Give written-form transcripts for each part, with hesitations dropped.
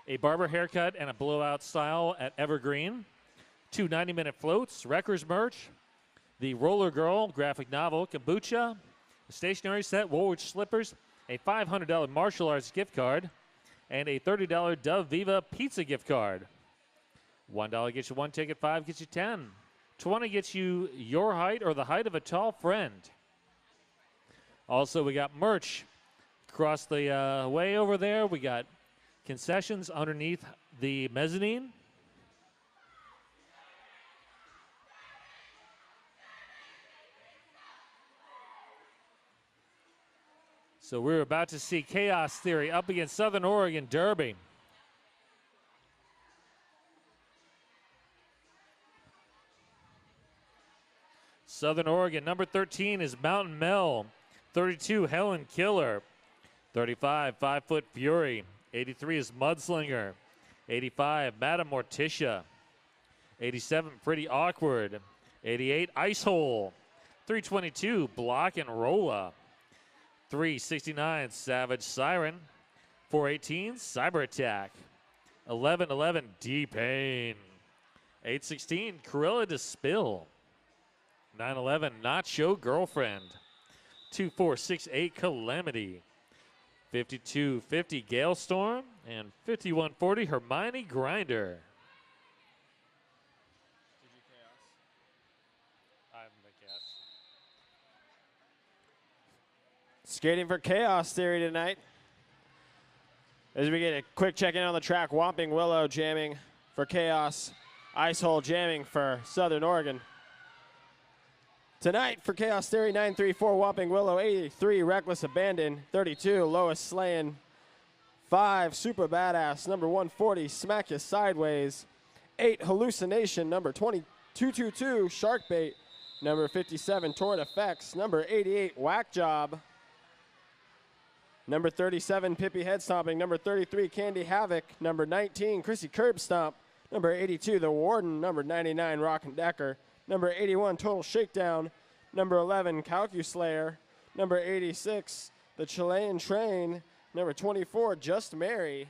a barber haircut and a blowout style at Evergreen. 2 90-minute floats, Wreckers merch, the Roller Girl graphic novel, kombucha, a stationery set, Woolwich slippers, a $500 martial arts gift card, and a $30 Dove Viva pizza gift card. $1 gets you 1 ticket, 5 gets you 10. 20 gets you your height or the height of a tall friend. Also, we got merch across the way over there. We got concessions underneath the mezzanine. So we're about to see Chaos Theory up against Southern Oregon Derby. Southern Oregon, number 13 is Mountain Mel. 32, Helen Killer. 35, 5-Foot Fury. 83 is Mudslinger. 85, Madam Morticia. 87, Pretty Awkward. 88, Ice Hole. 322, Block and Rolla. 369, Savage Siren. 418, Cyber Attack. 1111, D-Pain. 816, Corilla to Spill. 911, Nacho Girlfriend. 2468, Calamity. 5250, Gale Storm. And 5140, Hermione Grinder. Did you Chaos? I'm the Chaos. Skating for Chaos Theory tonight. As we get a quick check-in on the track, Whomping Willow jamming for Chaos. Ice Hole jamming for Southern Oregon. Tonight for Chaos Theory, 934 Whomping Willow, 83 Reckless Abandon, 32 Lois Slayin, 5 Super Badass, number 140 Smack You Sideways, 8 Hallucination, number 2222 Sharkbait, number 57 Torrid Effects, number 88 Whack Job, number 37 Pippi Head Stomping, number 33 Candy Havoc, number 19 Chrissy Curb Stomp, number 82 The Warden, number 99 Rock and Decker, number 81, Total Shakedown. Number 11, Calcuslayer. Number 86, The Chilean Train. Number 24, Just Mary.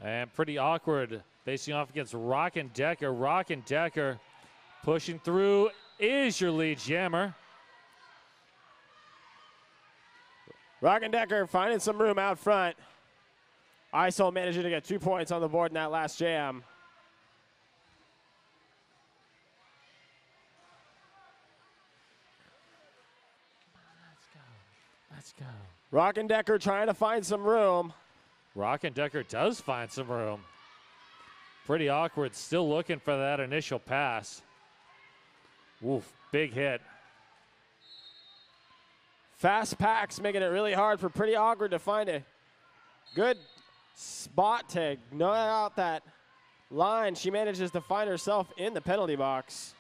And Pretty Awkward facing off against Rock and Decker. Rock and Decker pushing through is your lead jammer. Rock and Decker finding some room out front. ISO managing to get 2 points on the board in that last jam. Let's go. Rock and Decker trying to find some room. Rock and Decker does find some room. Pretty Awkward still looking for that initial pass. Oof, big hit. Fast packs making it really hard for Pretty Awkward to find a good spot to gnaw out that line. She manages to find herself in the penalty box.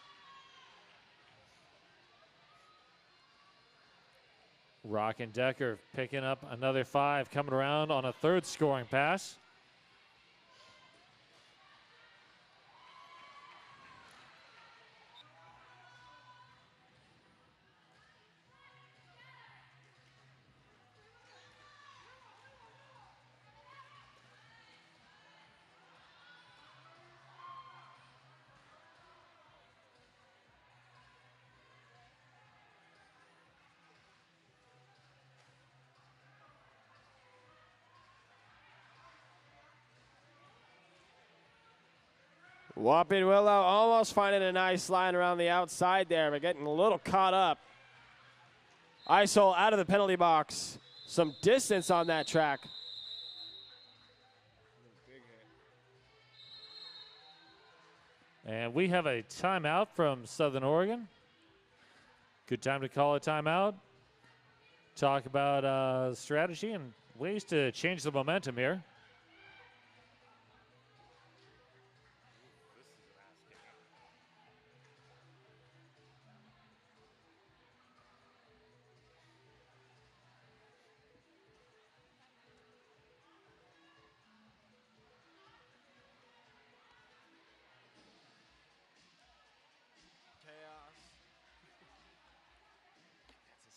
Rock and Decker picking up another 5, coming around on a third scoring pass. Whomping Willow almost finding a nice line around the outside there, but getting a little caught up. ISO out of the penalty box. Some distance on that track. And we have a timeout from Southern Oregon. Good time to call a timeout. Talk about strategy and ways to change the momentum here.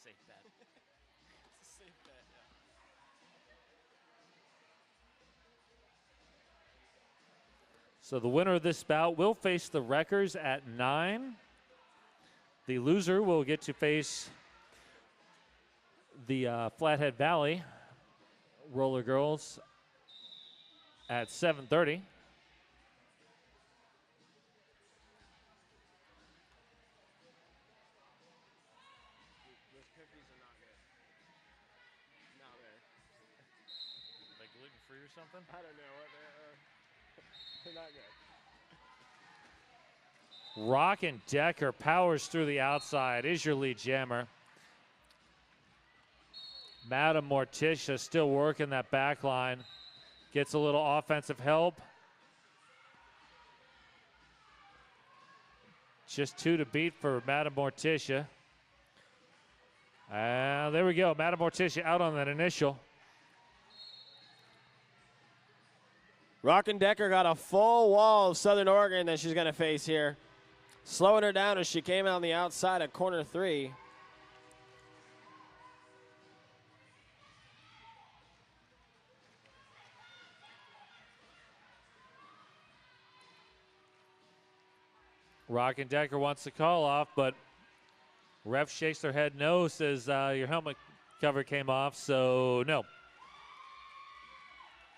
safe bet. It's a safe bet, yeah. So the winner of this bout will face the Wreckers at 9. The loser will get to face the Flathead Valley Roller Girls at 7:30. Those cookies are not good. Not very. Like gluten-free or something? I don't know what they are. They're not good. Rock and Decker powers through the outside. Is your lead jammer. Madam Morticia still working that back line. Gets a little offensive help. Just 2 to beat for Madam Morticia. There we go. Madam Morticia out on that initial. Rock and Decker got a full wall of Southern Oregon that she's going to face here. Slowing her down as she came out on the outside at corner 3. Rock and Decker wants to call off, but ref shakes their head no, says your helmet cover came off, so no.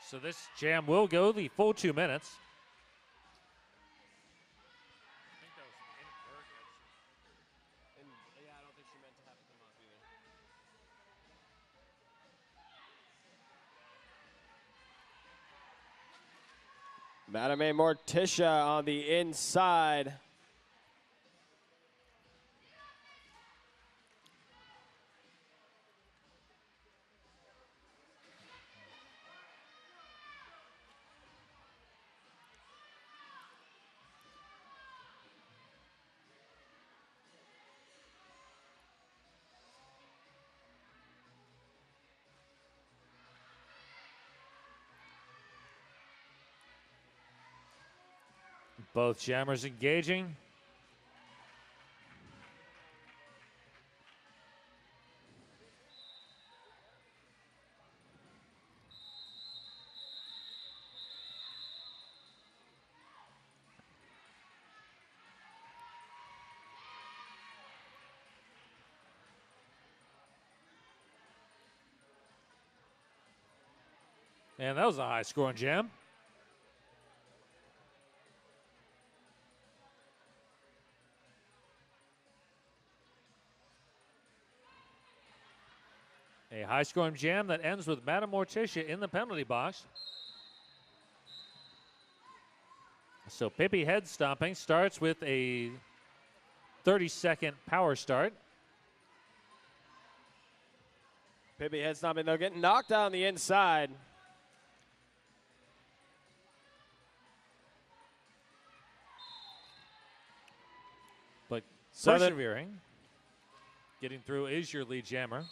So this jam will go the full 2 minutes. I think that was inadvertent. Yeah, I don't think she meant to have it come off either. Madame Morticia on the inside. Both jammers engaging. And that was a high-scoring jam. A high-scoring jam that ends with Madam Morticia in the penalty box. So Pippi head stomping starts with a 30-second power start. Pippi head stomping, though, getting knocked on the inside. But Southern- persevering. Getting through is your lead jammer.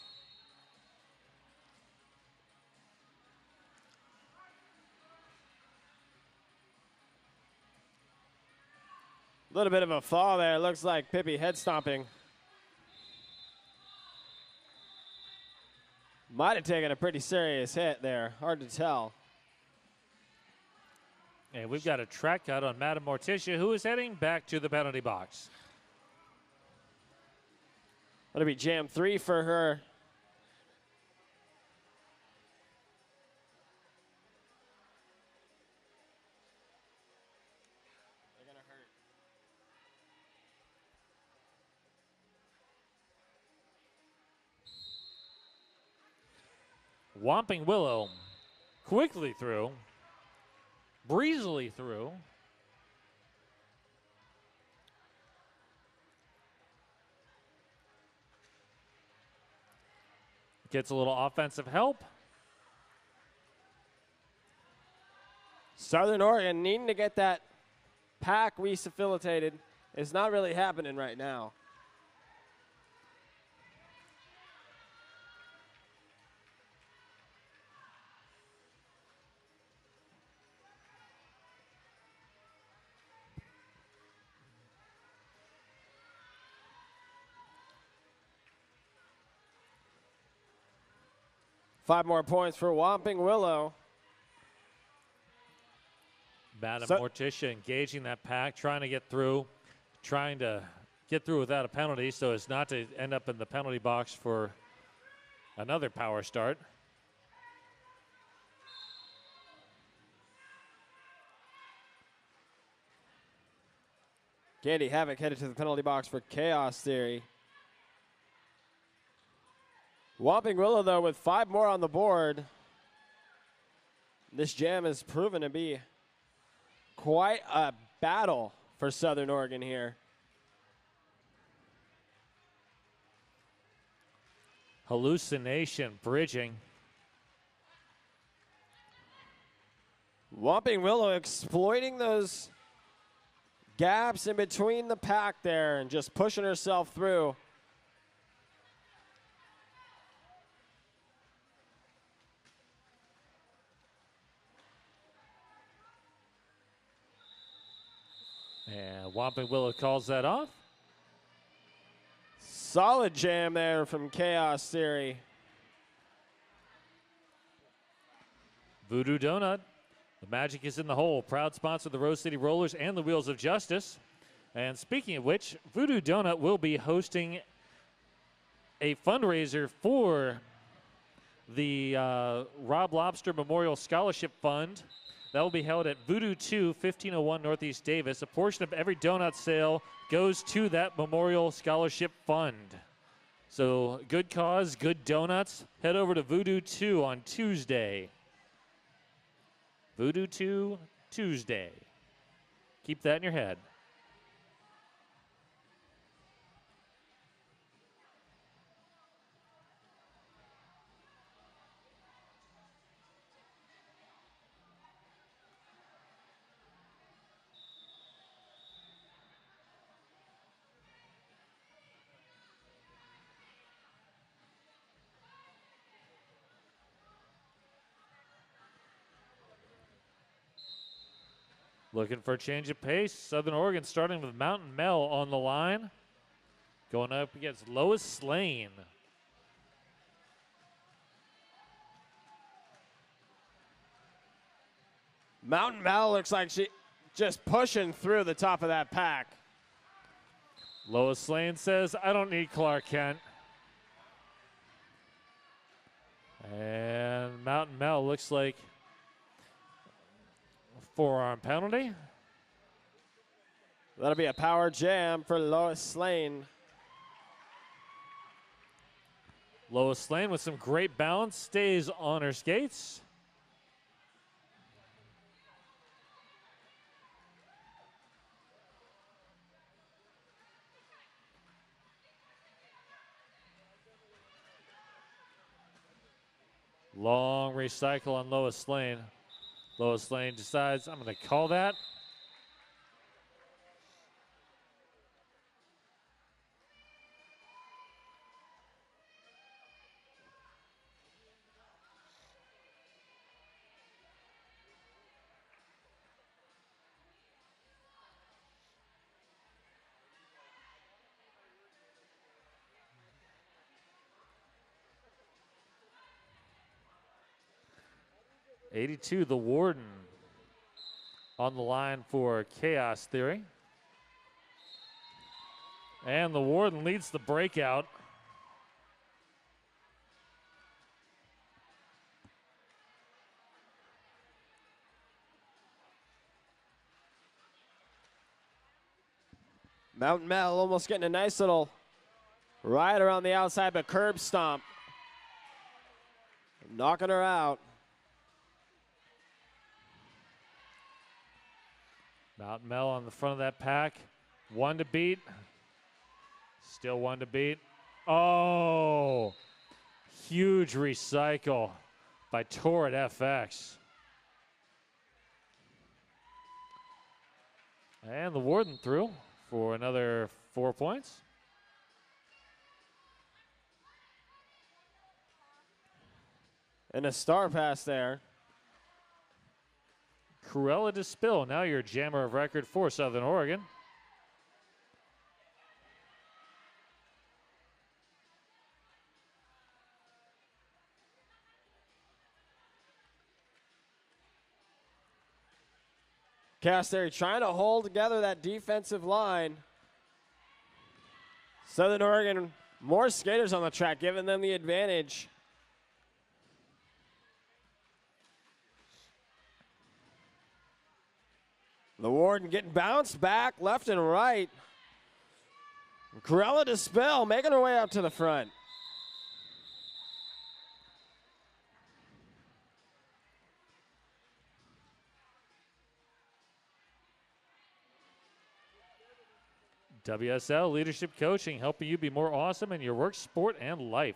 A little bit of a fall there. Looks like Pippi head stomping. Might have taken a pretty serious hit there. Hard to tell. And we've got a track cut on Madam Morticia, who is heading back to the penalty box. That'll be jam 3 for her. They're gonna hurt. Whomping Willow quickly through, breezily through. Gets a little offensive help. Southern Oregon needing to get that pack refacilitated. It's not really happening right now. 5 more points for Whopping Willow. Madam Morticia engaging that pack, trying to get through without a penalty so as not to end up in the penalty box for another power start. Candy Havoc headed to the penalty box for Chaos Theory. Whopping Willow, though, with 5 more on the board. This jam has proven to be quite a battle for Southern Oregon here. Hallucination bridging. Whopping Willow exploiting those gaps in between the pack there and just pushing herself through. And Whopping Willow calls that off. Solid jam there from Chaos Theory. Voodoo Donut. The magic is in the hole. Proud sponsor of the Rose City Rollers and the Wheels of Justice. And speaking of which, Voodoo Donut will be hosting a fundraiser for the Rob Lobster Memorial Scholarship Fund. That will be held at Voodoo 2, 1501 Northeast Davis. A portion of every donut sale goes to that Memorial Scholarship Fund. So good cause, good donuts. Head over to Voodoo 2 on Tuesday. Voodoo 2 Tuesday. Keep that in your head. Looking for a change of pace. Southern Oregon starting with Mountain Mel on the line. Going up against Lois Slane. Mountain Mel looks like she just pushing through the top of that pack. Lois Slane says, I don't need Clark Kent. And Mountain Mel looks like forearm penalty. That'll be a power jam for Lois Slane. Lois Slane with some great balance, stays on her skates. Long recycle on Lois Slane. Lois Lane decides, I'm going to call that. '82, the Warden on the line for Chaos Theory. And the Warden leads the breakout. Mountain Mel almost getting a nice little ride around the outside, but curb stomp. Knocking her out. Mountain Mel on the front of that pack. One to beat. Still one to beat. Oh, huge recycle by Torrid FX. And the Warden through for another 4 points. And a star pass there. Cruella DeSpill, now your jammer of record for Southern Oregon. Castleberry trying to hold together that defensive line. Southern Oregon, more skaters on the track, giving them the advantage. The Warden getting bounced back left and right. Corella Dispel making her way out to the front. WSL Leadership Coaching, helping you be more awesome in your work, sport, and life.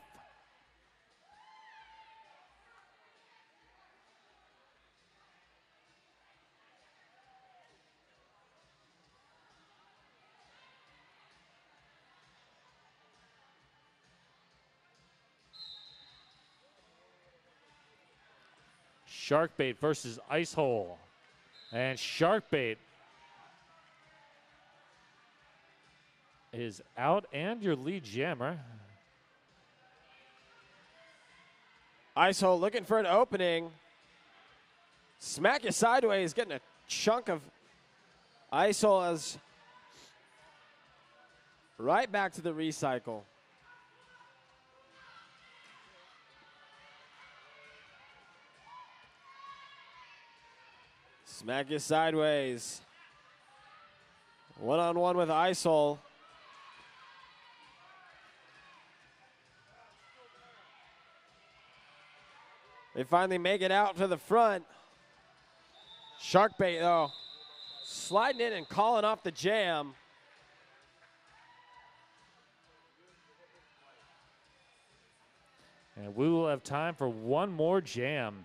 Sharkbait versus Ice Hole. And Sharkbait is out, and your lead jammer. Ice Hole looking for an opening. Smack you sideways, getting a chunk of Ice Hole as right back to the recycle. Smack you sideways. One-on-one with Ice Hole. They finally make it out to the front. Sharkbait, though, sliding in and calling off the jam. And we will have time for one more jam.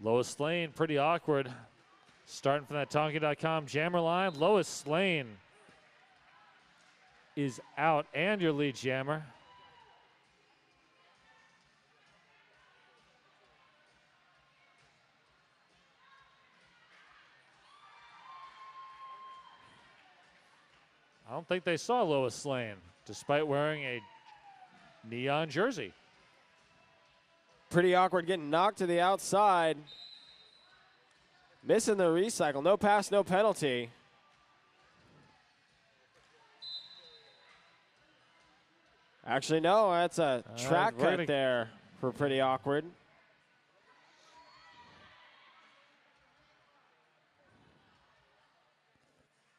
Lois Lane, pretty awkward. Starting from that Tonky.com jammer line. Lois Lane is out, and your lead jammer. I don't think they saw Lois Lane, despite wearing a neon jersey. Pretty awkward, getting knocked to the outside. Missing the recycle. No pass, no penalty. Actually, no, that's a track cut there for pretty awkward.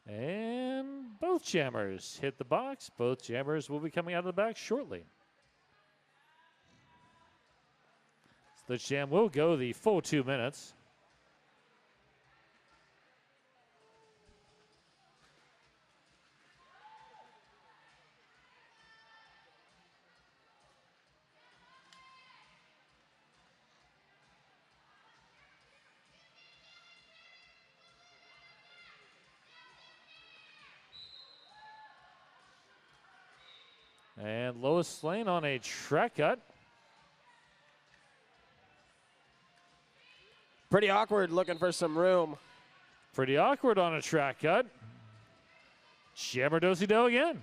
And both jammers hit the box. Both jammers will be coming out of the back shortly. The jam will go the full 2 minutes. And Lois Lane on a track cut. Pretty awkward, looking for some room. Pretty awkward on a track cut. Jammer do-si-do again.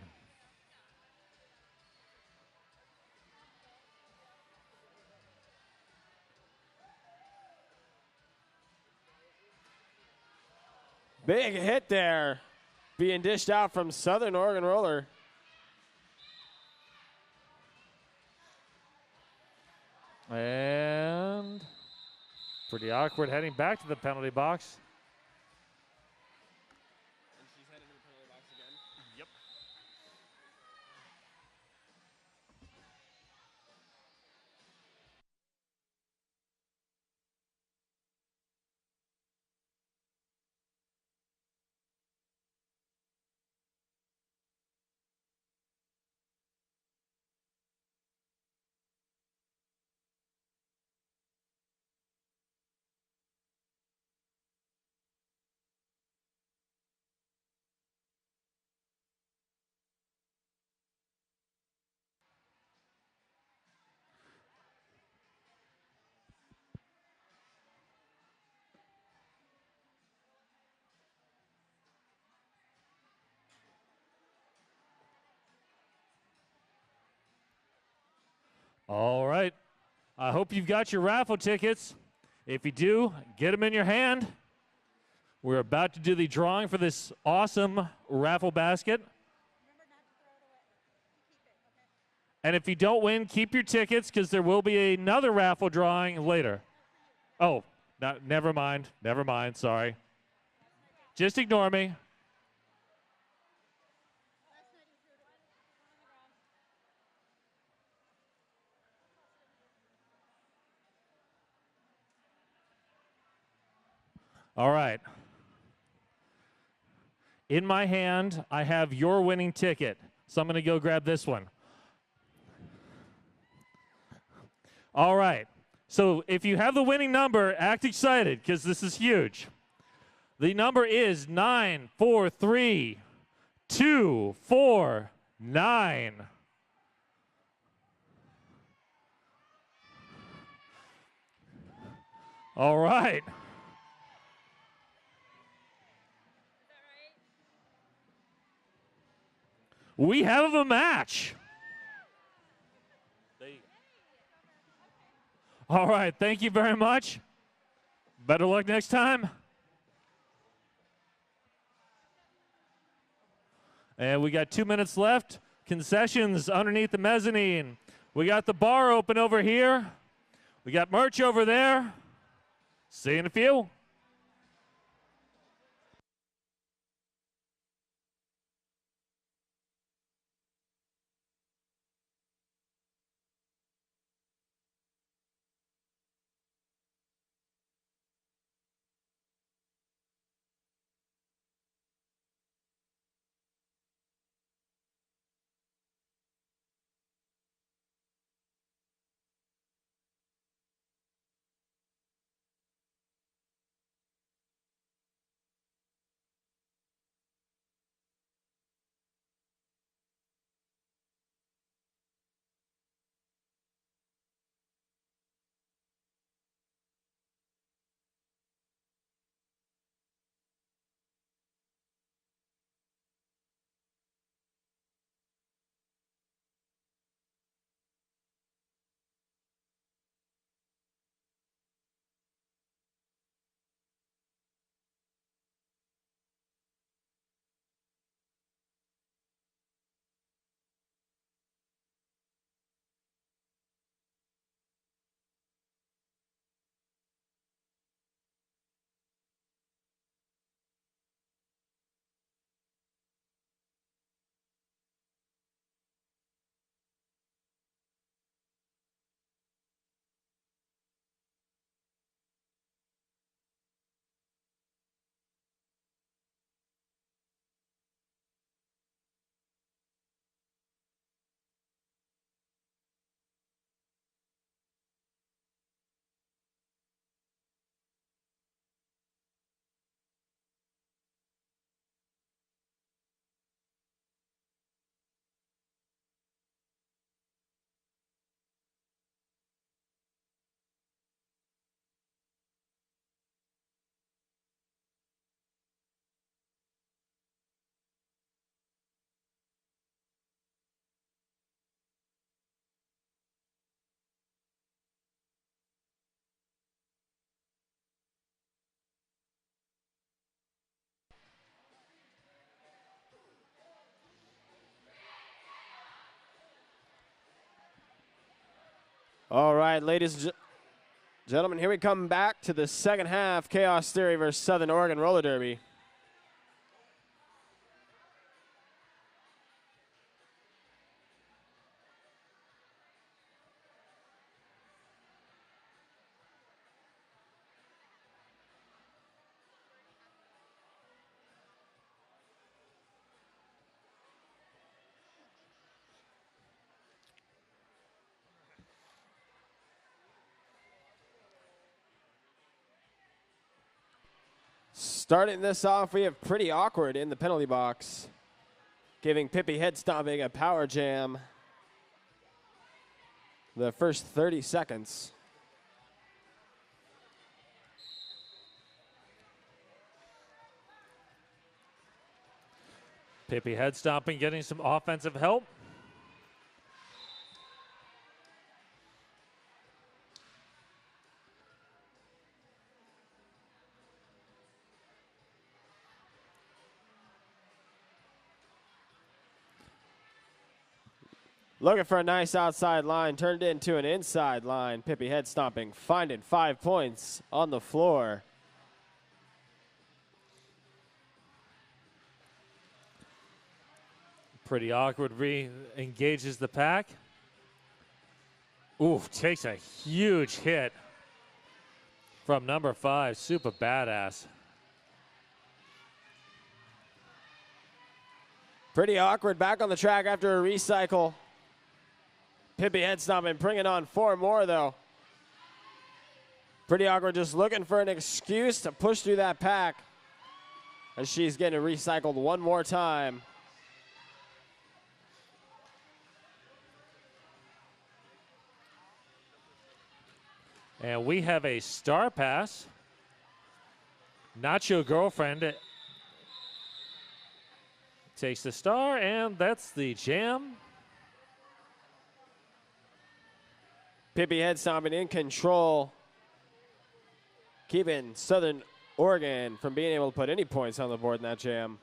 Big hit there, being dished out from Southern Oregon Roller. And pretty awkward heading back to the penalty box. All right. I hope you've got your raffle tickets. If you do, get them in your hand. We're about to do the drawing for this awesome raffle basket. And if you don't win, keep your tickets because there will be another raffle drawing later. Oh, never mind. Never mind. Sorry. Just ignore me. All right. In my hand, I have your winning ticket. So I'm going to go grab this one. All right. So if you have the winning number, act excited because this is huge. The number is 943249. All right. We have a match. All right. Thank you very much. Better luck next time. And we got 2 minutes left. Concessions underneath the mezzanine. We got the bar open over here. We got merch over there. See you in a few. All right, ladies and gentlemen, here we come back to the second half. Chaos Theory versus Southern Oregon Roller Derby. Starting this off, we have Pretty Awkward in the penalty box, giving Pippi Head Stomping a power jam the first 30 seconds. Pippi Head Stomping getting some offensive help. Looking for a nice outside line, turned into an inside line. Pippi head stomping, finding 5 points on the floor. Pretty awkward, re-engages the pack. Ooh, takes a huge hit from number 5, Super Badass. Pretty awkward, back on the track after a recycle. Pippi head stomping, bringing on 4 more though. Pretty awkward, just looking for an excuse to push through that pack as she's getting recycled one more time. And we have a star pass. Nacho Girlfriend takes the star, and that's the jam. Pippi head stomping in control, keeping Southern Oregon from being able to put any points on the board in that jam.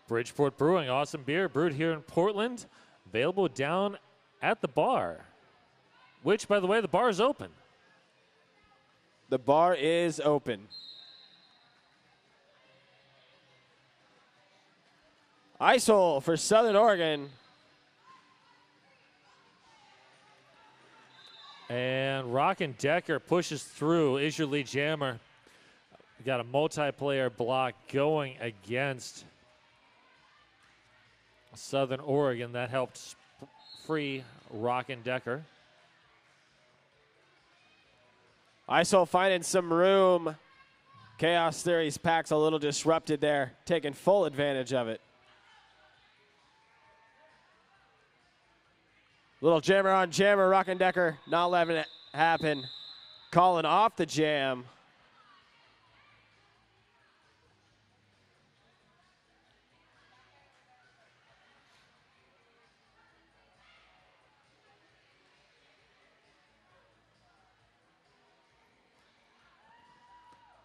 Bridgeport Brewing, awesome beer brewed here in Portland, available down at the bar, which, by the way, the bar is open. The bar is open. Ice hole for Southern Oregon. And Rockin' Decker pushes through, is your lead jammer. We got a multiplayer block going against Southern Oregon. That helped free Rockin' Decker. ISO finding some room. Chaos Theory's pack's a little disrupted there, taking full advantage of it. Little jammer on jammer, Rockin' Decker not letting it happen. Calling off the jam.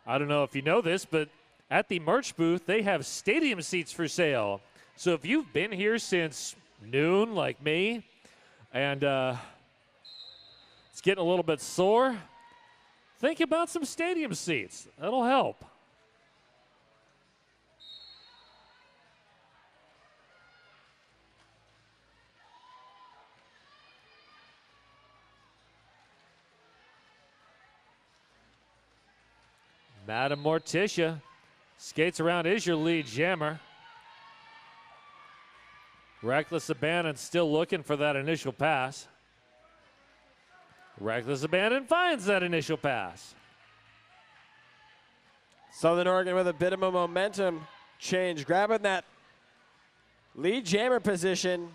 I don't know if you know this, but at the merch booth, they have stadium seats for sale. So if you've been here since noon, like me, and it's getting a little bit sore, think about some stadium seats. That'll help. Madam Morticia skates around, is your lead jammer. Reckless Abandon still looking for that initial pass. Reckless Abandon finds that initial pass. Southern Oregon with a bit of a momentum change, grabbing that lead jammer position.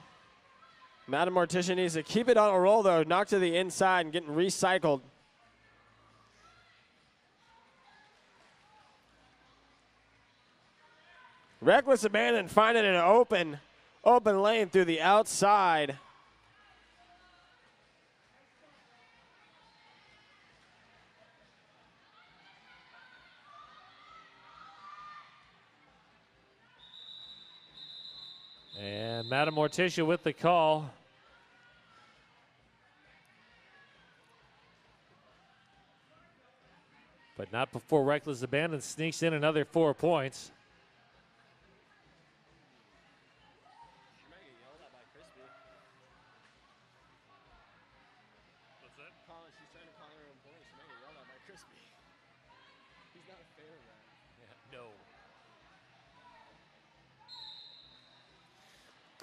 Madam Morticia needs to keep it on a roll though, knocked to the inside and getting recycled. Reckless Abandon finding an open lane through the outside. And Madam Morticia with the call. But not before Reckless Abandon sneaks in another 4 points.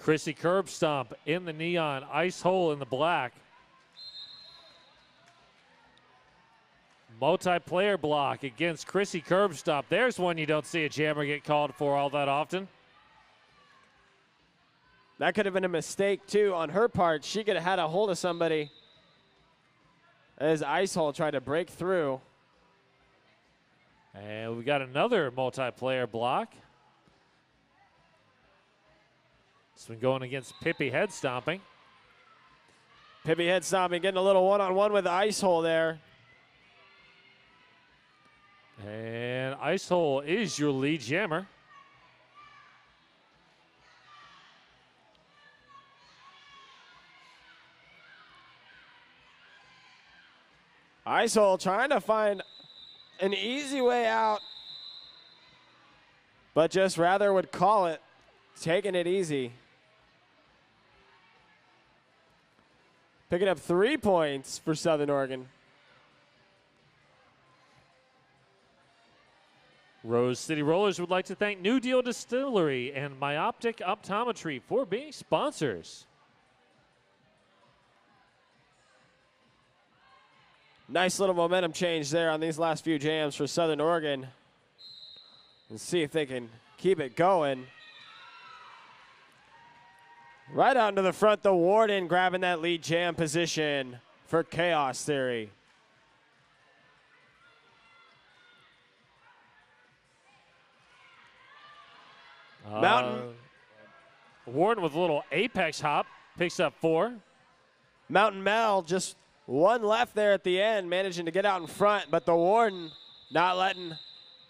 Chrissy curb stomp in the neon, ice hole in the black. Multiplayer block against Chrissy curb stomp. There's one you don't see a jammer get called for all that often. That could have been a mistake too on her part. She could have had a hold of somebody as ice hole tried to break through. And we got another multiplayer block. This one going against Pippi head stomping. Pippi head stomping, getting a little one-on-one with the ice hole there. And ice hole is your lead jammer. Icehole trying to find an easy way out, but just rather would call it, taking it easy. Picking up 3 points for Southern Oregon. Rose City Rollers would like to thank New Deal Distillery and Myoptic Optometry for being sponsors. Nice little momentum change there on these last few jams for Southern Oregon. And see if they can keep it going. Right out into the front, the Warden grabbing that lead jam position for Chaos Theory. Mountain. Warden with a little apex hop, picks up 4. Mountain Mel just one left there at the end, managing to get out in front, but the Warden not letting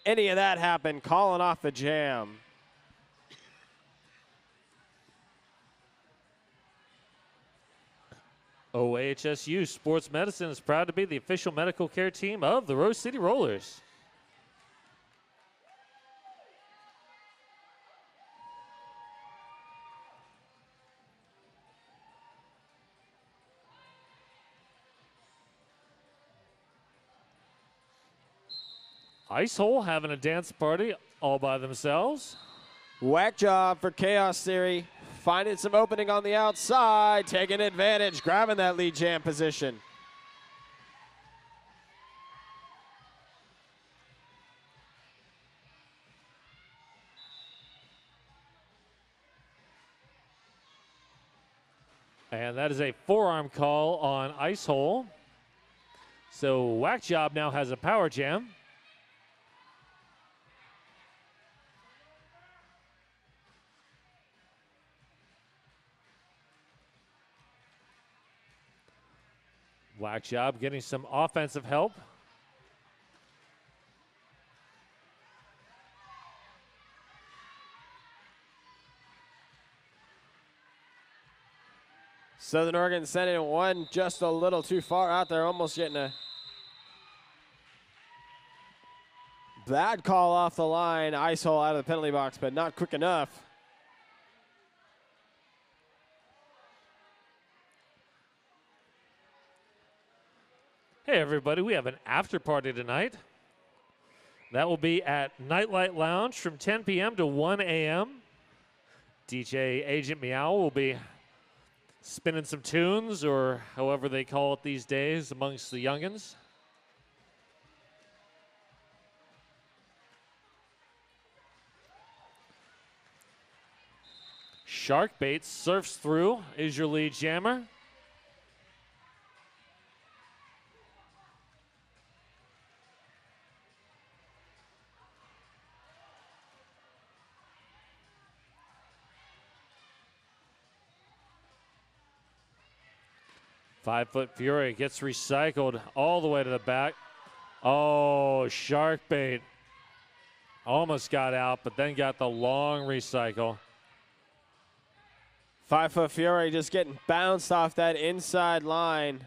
any of that happen, calling off the jam. OHSU Sports Medicine is proud to be the official medical care team of the Rose City Rollers. Icehole having a dance party all by themselves. Whack job for Chaos Theory. Finding some opening on the outside, taking advantage, grabbing that lead jam position. And that is a forearm call on Icehole. So Whack Job now has a power jam. Whack Job getting some offensive help. Southern Oregon sending one just a little too far out there, almost getting a bad call off the line. Icehole out of the penalty box, but not quick enough. Hey everybody, we have an after party tonight. That will be at Nightlight Lounge from 10 p.m. to 1 a.m. DJ Agent Meow will be spinning some tunes, or however they call it these days amongst the youngins. Sharkbait surfs through, is your lead jammer. Five-Foot Fury gets recycled all the way to the back. Oh, Sharkbait almost got out, but then got the long recycle. 5-Foot Fury just getting bounced off that inside line.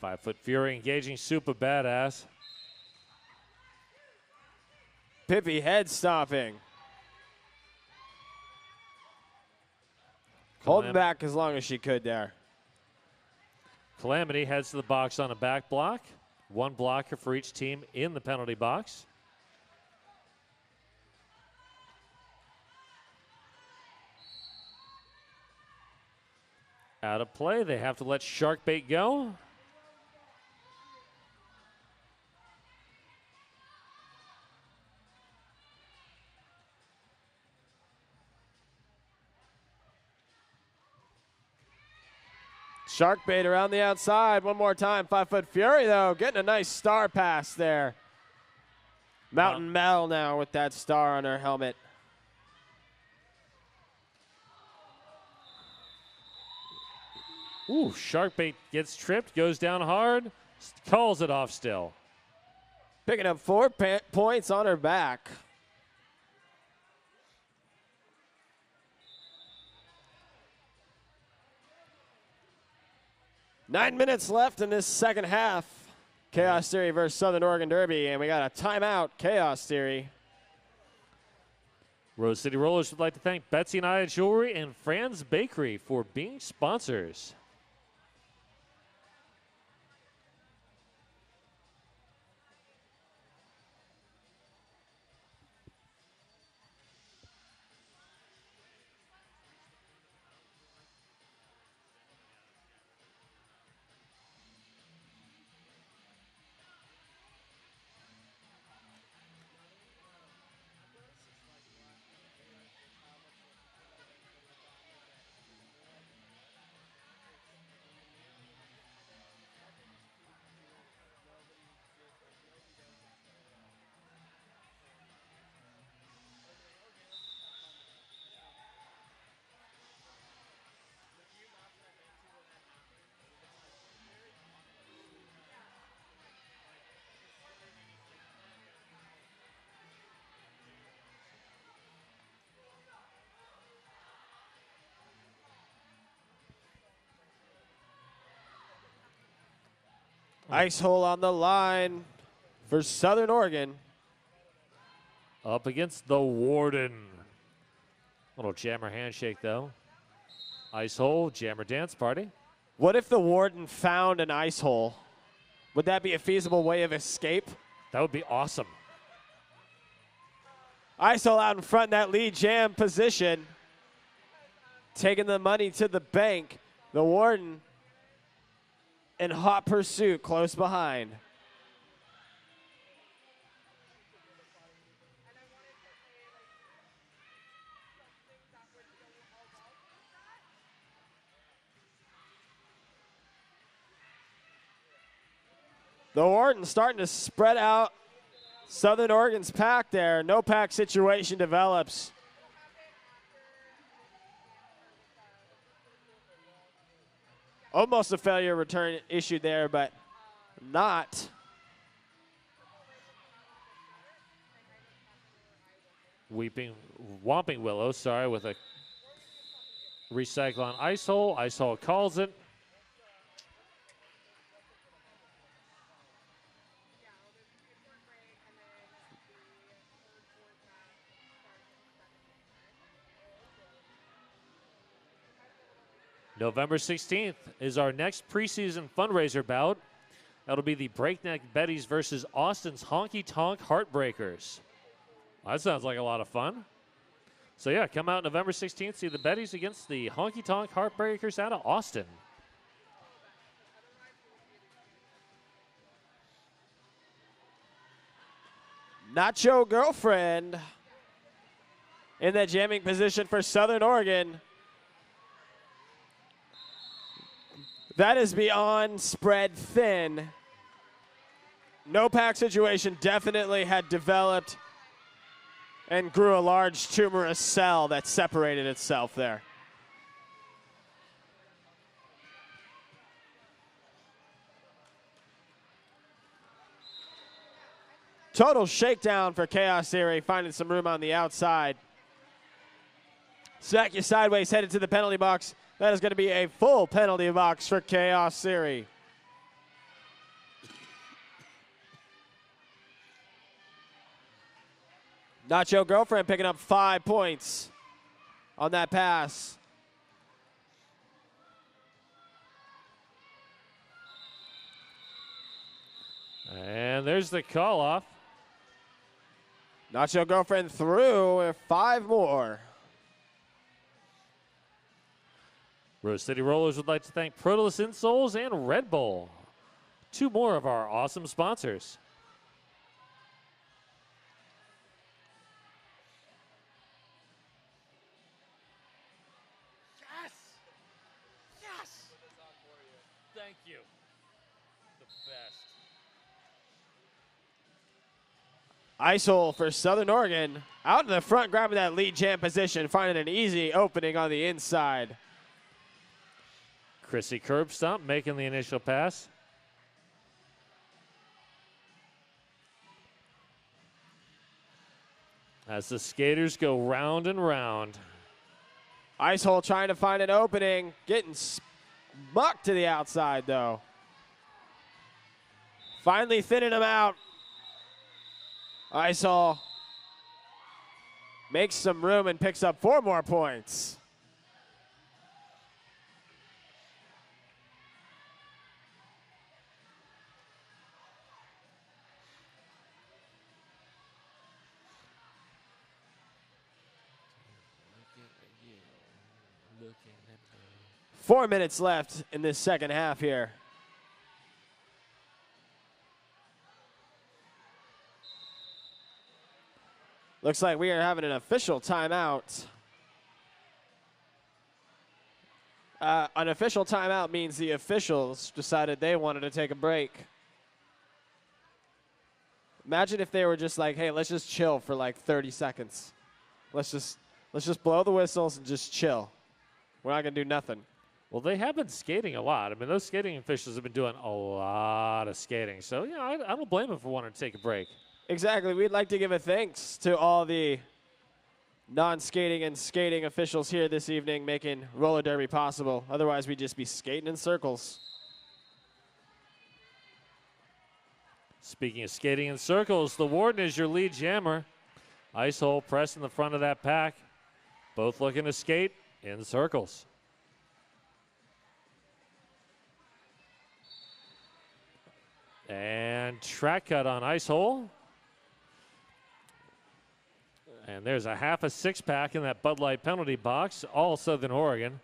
5-Foot Fury engaging Super Badass. Pippi head stomping. Holding back as long as she could there. Calamity heads to the box on a back block. One blocker for each team in the penalty box. Out of play, they have to let Sharkbait go. Sharkbait around the outside one more time. 5-Foot Fury, though, getting a nice star pass there. Mountain Mel now with that star on her helmet. Ooh, Sharkbait gets tripped, goes down hard, calls it off still. Picking up 4 points on her back. 9 minutes left in this second half. Chaos Theory versus Southern Oregon Derby, and we got a timeout, Chaos Theory. Rose City Rollers would like to thank Betsy and I Jewelry and Fran's Bakery for being sponsors. Ice hole on the line for Southern Oregon. Up against the Warden. Little jammer handshake, though. Ice hole, jammer dance party. What if the Warden found an ice hole? Would that be a feasible way of escape? That would be awesome. Ice hole out in front in that lead jam position. Taking the money to the bank. The Warden in hot pursuit close behind. The Warden starting to spread out Southern Oregon's pack there. No pack situation develops. Almost a failure return issued there, but not. Whomping Willow, sorry, with a recycle on ice hole. Ice hole calls it. November 16th is our next preseason fundraiser bout. That'll be the Breakneck Betties versus Austin's Honky Tonk Heartbreakers. That sounds like a lot of fun. So yeah, come out November 16th, see the Betties against the Honky Tonk Heartbreakers out of Austin. Nacho Girlfriend in that jamming position for Southern Oregon. That is beyond spread thin. No pack situation definitely had developed and grew a large tumorous cell that separated itself there. Total shakedown for Chaos Theory, finding some room on the outside. Smack you sideways, headed to the penalty box. That is going to be a full penalty box for Chaos Theory. Nacho Girlfriend picking up 5 points on that pass. And there's the call off. Nacho Girlfriend through with 5 more. Rose City Rollers would like to thank Protolis Insoles and Red Bull, 2 more of our awesome sponsors. Yes! Yes! Thank you. The best. Ice hole for Southern Oregon. Out in the front, grabbing that lead jam position, finding an easy opening on the inside. Chrissy curb stomp, making the initial pass. As the skaters go round and round. Ice hole trying to find an opening, getting Buck to the outside, though. Finally thinning him out. Isol makes some room and picks up 4 more points. Looking at me. 4 minutes left in this second half here. Looks like we are having an official timeout. An official timeout means the officials decided they wanted to take a break. Imagine if they were just like, hey, let's just chill for like 30 seconds. Let's just blow the whistles and just chill. We're not going to do nothing. Well, they have been skating a lot. I mean, those skating officials have been doing a lot of skating. So, you know, I don't blame them for wanting to take a break. Exactly. We'd like to give a thanks to all the non-skating and skating officials here this evening making roller derby possible. Otherwise, we'd just be skating in circles. Speaking of skating in circles, the Warden is your lead jammer. Ice hole press in the front of that pack. Both looking to skate in circles. And track cut on ice hole. And there's a half a 6-pack in that Bud Light penalty box, all Southern Oregon.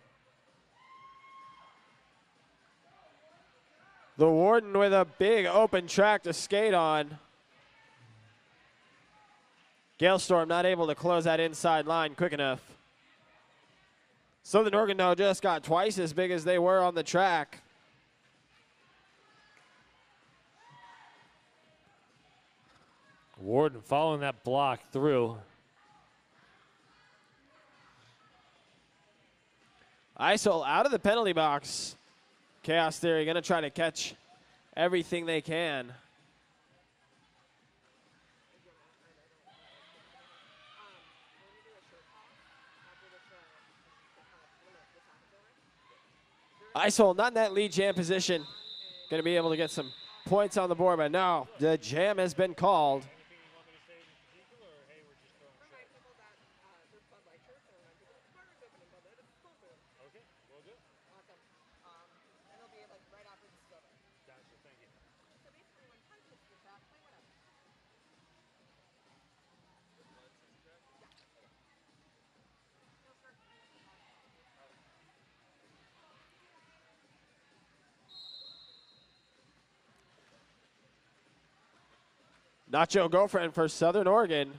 The Warden with a big open track to skate on. Galestorm not able to close that inside line quick enough. Southern Oregon, though, just got twice as big as they were on the track. Warden following that block through. Isol out of the penalty box. Chaos Theory going to try to catch everything they can. Isol not in that lead jam position. Going to be able to get some points on the board, but no, the jam has been called. Nacho Girlfriend for Southern Oregon.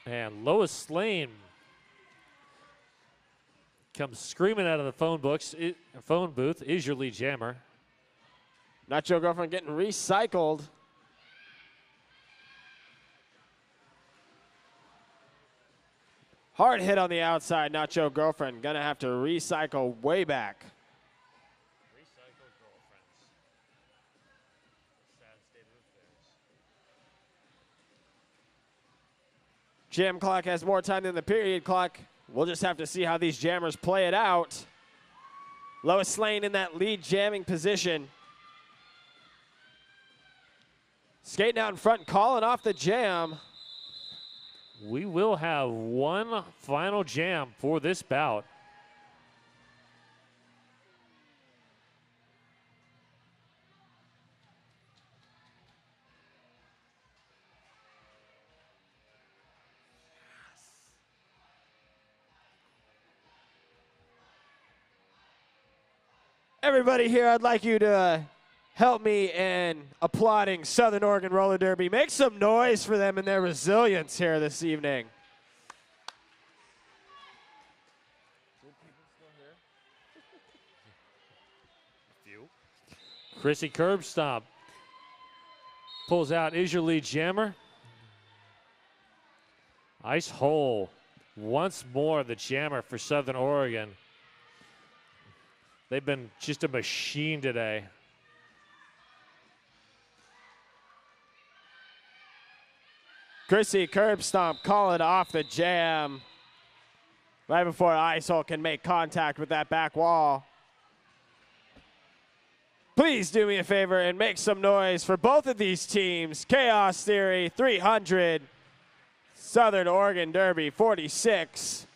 And Lois Lane comes screaming out of the phone booth, is your lead jammer. Nacho Girlfriend getting recycled. Hard hit on the outside, Nacho Girlfriend. Gonna have to recycle way back. Jam clock has more time than the period clock. We'll just have to see how these jammers play it out. Lois Lane in that lead jamming position. Skating out in front, calling off the jam. We will have one final jam for this bout. Everybody here, I'd like you to help me in applauding Southern Oregon Roller Derby. Make some noise for them and their resilience here this evening. Chrissy curb stomp. Pulls out, is your lead jammer. Ice hole. Once more the jammer for Southern Oregon. They've been just a machine today. Chrissy curb stomp calling off the jam. right before ISIL can make contact with that back wall. Please do me a favor and make some noise for both of these teams. Chaos Theory 300, Southern Oregon Derby 46.